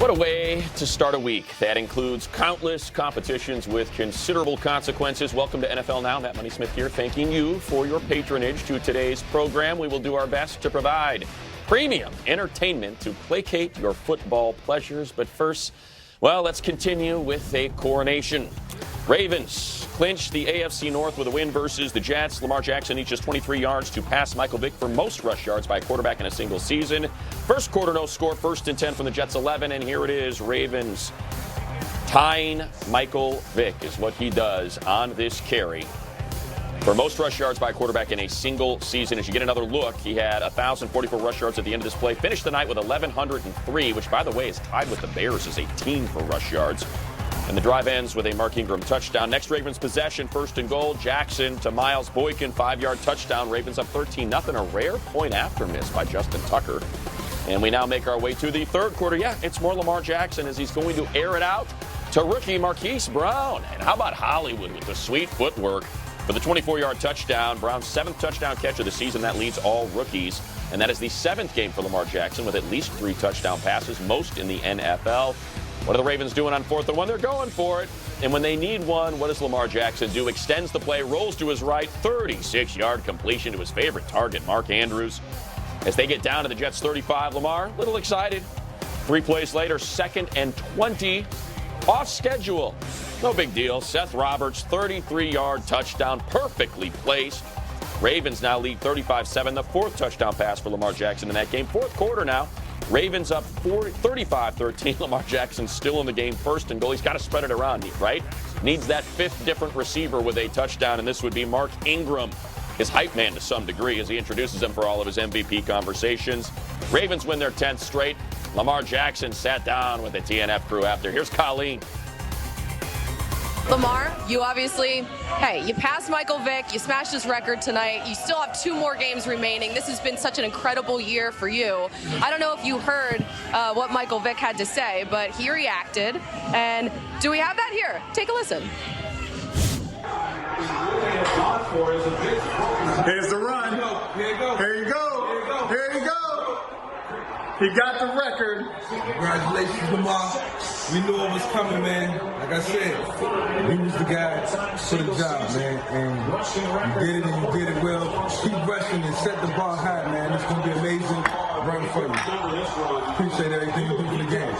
What a way to start a week. That includes countless competitions with considerable consequences. Welcome to NFL Now. Matt Money Smith here, thanking you for your patronage to today's program. We will do our best to provide premium entertainment to placate your football pleasures. But first, well, let's continue with a coronation. Ravens clinched the AFC North with a win versus the Jets. Lamar Jackson each just 23 yards to pass Michael Vick for most rush yards by a quarterback in a single season. First quarter, no score. 1st and 10 from the Jets 11. And here it is, Ravens tying Michael Vick is what he does on this carry for most rush yards by a quarterback in a single season. As you get another look, he had 1,044 rush yards at the end of this play. Finished the night with 1,103, which, by the way, is tied with the Bears as a team for rush yards. And the drive ends with a Mark Ingram touchdown. Next Ravens possession, 1st and goal. Jackson to Miles Boykin, 5-yard touchdown. Ravens up 13-0. A rare point after miss by Justin Tucker. And we now make our way to the third quarter. Yeah, it's more Lamar Jackson as he's going to air it out to rookie Marquise Brown. And how about Hollywood with the sweet footwork for the 24-yard touchdown? Brown's 7th touchdown catch of the season. That leads all rookies. And that is the 7th game for Lamar Jackson with at least 3 touchdown passes, most in the NFL. What are the Ravens doing on 4th and 1? They're going for it. And when they need one, what does Lamar Jackson do? Extends the play, rolls to his right, 36-yard completion to his favorite target, Mark Andrews. As they get down to the Jets' 35, Lamar, a little excited. 3 plays later, 2nd and 20, off schedule. No big deal. Seth Roberts, 33-yard touchdown, perfectly placed. Ravens now lead 35-7, the 4th touchdown pass for Lamar Jackson in that game. 4th quarter now. Ravens up 35-13. Lamar Jackson still in the game, 1st and goal. He's got to spread it around, right? Needs that 5th different receiver with a touchdown, and this would be Mark Ingram, his hype man to some degree, as he introduces him for all of his MVP conversations. Ravens win their 10th straight. Lamar Jackson sat down with the TNF crew after. Here's Colleen. Lamar, you obviously, you passed Michael Vick, you smashed his record tonight, you still have 2 more games remaining. This has been such an incredible year for you. I don't know if you heard what Michael Vick had to say, but he reacted. And do we have that here? Take a listen. Here's the run. Here you go. Here you go. Here you go. He got the record. Congratulations, Lamar. We knew it was coming, man. Like I said, he was the guy for the job, man. And you did it, and you did it well. Keep rushing and set the bar high, man. It's going to be amazing run for you. Appreciate everything you do for the game.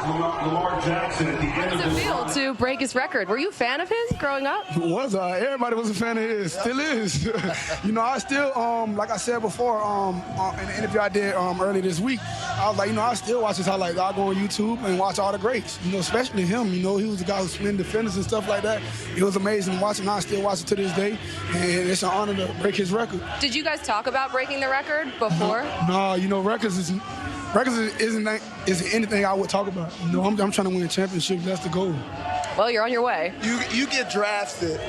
Lamar Jackson at the end of How does it feel to break his record? Were you a fan of his growing up? Everybody was a fan of his. Still is. I still, like I said before, in the interview I did earlier this week, I was like, I still watch his highlights. I go on YouTube and watch all the greats, especially him. He was the guy who spin defenders and stuff like that. It was amazing watching. I still watch it to this day, and it's an honor to break his record. Did you guys talk about breaking the record before? No, records isn't anything I would talk about. I'm trying to win a championship. That's the goal. Well, you're on your way. You get drafted,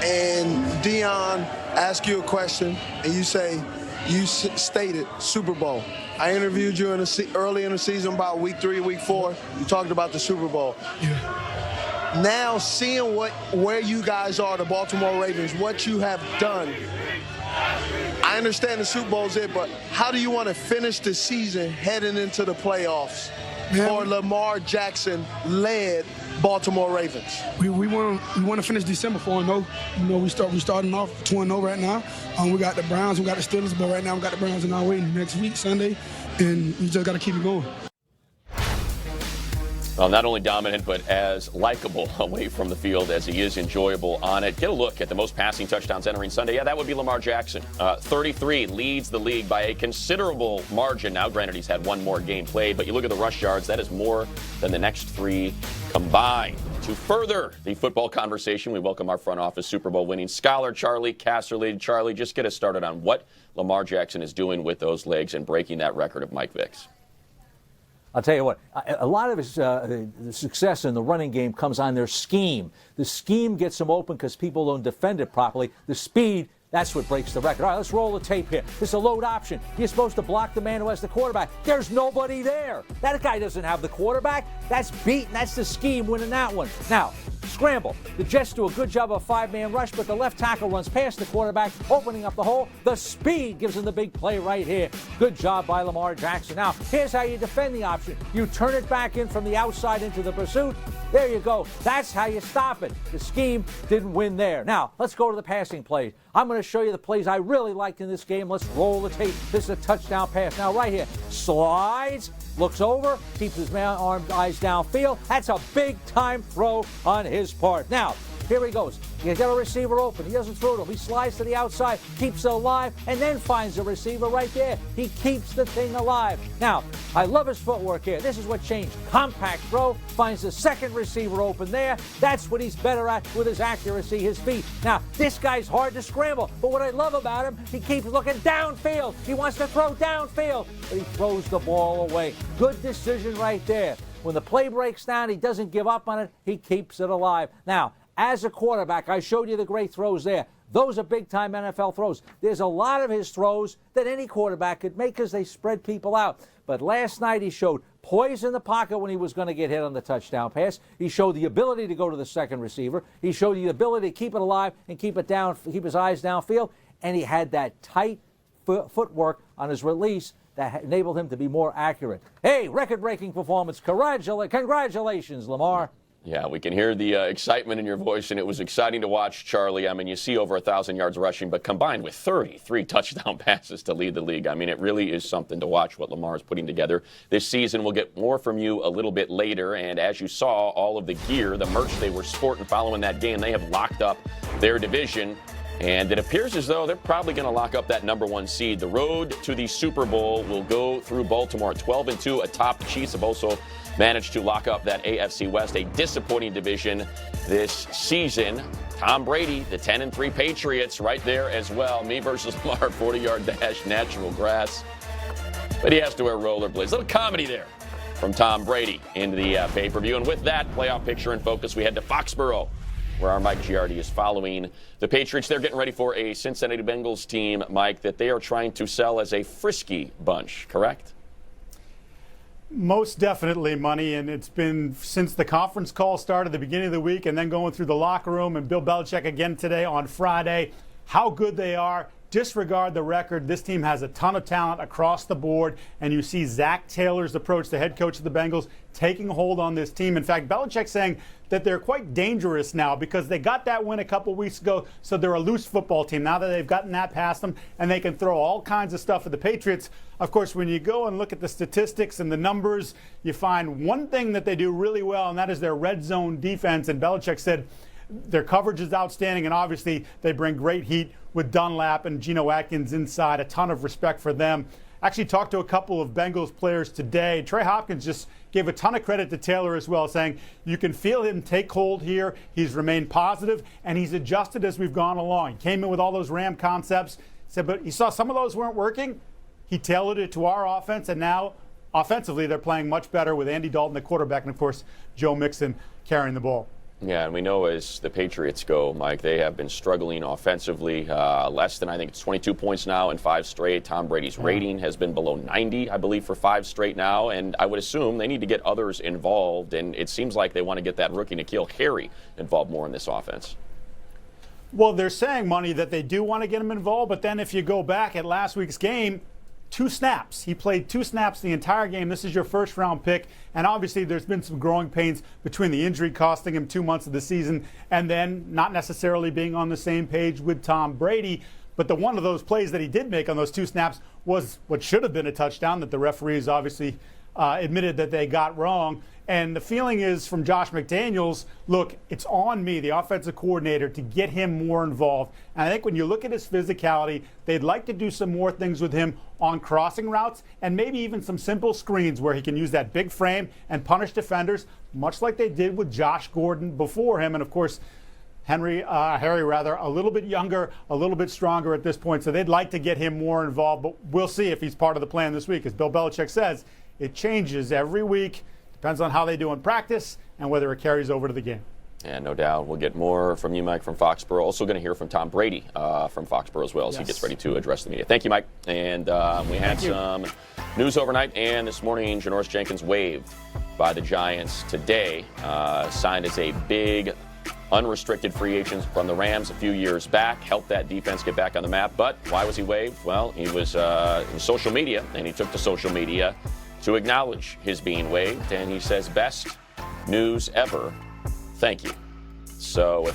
and Dion asks you a question, and you say, you stated Super Bowl. I interviewed you early in the season, about week 3, week 4. You talked about the Super Bowl. Yeah. Now, seeing where you guys are, the Baltimore Ravens, what you have done, I understand the Super Bowl's it, but how do you want to finish the season heading into the playoffs for Lamar Jackson-led Baltimore Ravens? We want to finish December 4-0. We starting off 2-0 right now. We got the Browns, we got the Steelers, but right now we got the Browns in our way next week, Sunday, and we just got to keep it going. Well, not only dominant, but as likable away from the field as he is enjoyable on it. Get a look at the most passing touchdowns entering Sunday. Yeah, that would be Lamar Jackson. 33 leads the league by a considerable margin. Now, granted, he's had 1 more game played, but you look at the rush yards, that is more than the next 3 combined. To further the football conversation, we welcome our front office Super Bowl winning scholar, Charley Casserly. Charley, just get us started on what Lamar Jackson is doing with those legs and breaking that record of Mike Vick's. I'll tell you what, a lot of his the success in the running game comes on their scheme. The scheme gets him open because people don't defend it properly. The speed, that's what breaks the record. All right, let's roll the tape here. This is a load option. You're supposed to block the man who has the quarterback. There's nobody there. That guy doesn't have the quarterback. That's beaten. That's the scheme winning that one. Now, Scramble. The Jets do a good job of a 5-man rush, but the left tackle runs past the quarterback, opening up the hole. The speed gives him the big play right here. Good job by Lamar Jackson. Now, here's how you defend the option. You turn it back in from the outside into the pursuit. There you go. That's how you stop it. The scheme didn't win there. Now, let's go to the passing plays. I'm going to show you the plays I really liked in this game. Let's roll the tape. This is a touchdown pass. Now, right here, slides, looks over, keeps his eyes downfield. That's a big-time throw on his part. Now, here he goes. You got a receiver open. He doesn't throw to him. He slides to the outside, keeps it alive, and then finds a receiver right there. He keeps the thing alive. Now, I love his footwork here. This is what changed. Compact throw, finds the second receiver open there. That's what he's better at with his accuracy, his feet. Now, this guy's hard to scramble, but what I love about him, he keeps looking downfield. He wants to throw downfield, but he throws the ball away. Good decision right there. When the play breaks down, he doesn't give up on it. He keeps it alive. Now, as a quarterback, I showed you the great throws there. Those are big-time NFL throws. There's a lot of his throws that any quarterback could make because they spread people out. But last night he showed poise in the pocket when he was going to get hit on the touchdown pass. He showed the ability to go to the second receiver. He showed the ability to keep it alive and keep it down, keep his eyes downfield. And he had that tight footwork on his release that enabled him to be more accurate. Hey, record-breaking performance. Congratulations, Lamar. Yeah, we can hear the excitement in your voice, and it was exciting to watch, Charlie. I mean, you see over 1,000 yards rushing, but combined with 33 touchdown passes to lead the league. I mean, it really is something to watch what Lamar is putting together this season. We'll get more from you a little bit later, and as you saw, all of the gear, the merch they were sporting following that game, they have locked up their division. And it appears as though they're probably going to lock up that #1 seed. The road to the Super Bowl will go through Baltimore. 12-2 atop. The Chiefs have also managed to lock up that AFC West, a disappointing division this season. Tom Brady, the 10-3 Patriots, right there as well. Me versus Lamar, 40-yard dash, natural grass. But he has to wear rollerblades. Little comedy there from Tom Brady into the pay-per-view. And with that playoff picture in focus, we head to Foxborough, where our Mike Giardi is following the Patriots. They're getting ready for a Cincinnati Bengals team, Mike, that they are trying to sell as a frisky bunch, correct? Most definitely, Money, and it's been since the conference call started at the beginning of the week and then going through the locker room and Bill Belichick again today on Friday, how good they are. Disregard the record. This team has a ton of talent across the board, and you see Zach Taylor's approach, the head coach of the Bengals, taking hold on this team. In fact, Belichick saying that they're quite dangerous now because they got that win a couple weeks ago, so they're a loose football team. Now that they've gotten that past them, and they can throw all kinds of stuff at the Patriots. Of course, when you go and look at the statistics and the numbers, you find one thing that they do really well, and that is their red zone defense. And Belichick said their coverage is outstanding, and obviously they bring great heat with Dunlap and Geno Atkins inside. A ton of respect for them. Actually talked to a couple of Bengals players today. Trey Hopkins just gave a ton of credit to Taylor as well, saying you can feel him take hold here. He's remained positive, and he's adjusted as we've gone along. He came in with all those Ram concepts, said, but he saw some of those weren't working. He tailored it to our offense, and now offensively they're playing much better with Andy Dalton, the quarterback, and, of course, Joe Mixon carrying the ball. Yeah, and we know as the Patriots go, Mike, they have been struggling offensively. Less than, I think it's 22 points now in 5 straight. Tom Brady's rating has been below 90, I believe, for 5 straight now. And I would assume they need to get others involved. And it seems like they want to get that rookie N'Keal Harry involved more in this offense. Well, they're saying, Money, that they do want to get him involved. But then if you go back at last week's game, 2 snaps. He played 2 snaps the entire game. This is your first-round pick. And obviously there's been some growing pains between the injury costing him 2 months of the season and then not necessarily being on the same page with Tom Brady. But the one of those plays that he did make on those 2 snaps was what should have been a touchdown that the referees obviously admitted that they got wrong. And the feeling is from Josh McDaniels, look, it's on me, the offensive coordinator, to get him more involved. And I think when you look at his physicality, they'd like to do some more things with him on crossing routes and maybe even some simple screens where he can use that big frame and punish defenders, much like they did with Josh Gordon before him. And, of course, Harry, a little bit younger, a little bit stronger at this point. So they'd like to get him more involved. But we'll see if he's part of the plan this week. As Bill Belichick says, it changes every week. Depends on how they do in practice and whether it carries over to the game. Yeah, no doubt. We'll get more from you, Mike, from Foxborough. Also going to hear from Tom Brady from Foxborough as well as he gets ready to address the media. Thank you, Mike. And we had some news overnight and this morning, Janoris Jenkins waived by the Giants today, signed as a big unrestricted free agent from the Rams a few years back, helped that defense get back on the map. But why was he waived? Well, he was in social media, and he took to social media to acknowledge his being waived, and he says, best news ever. Thank you. So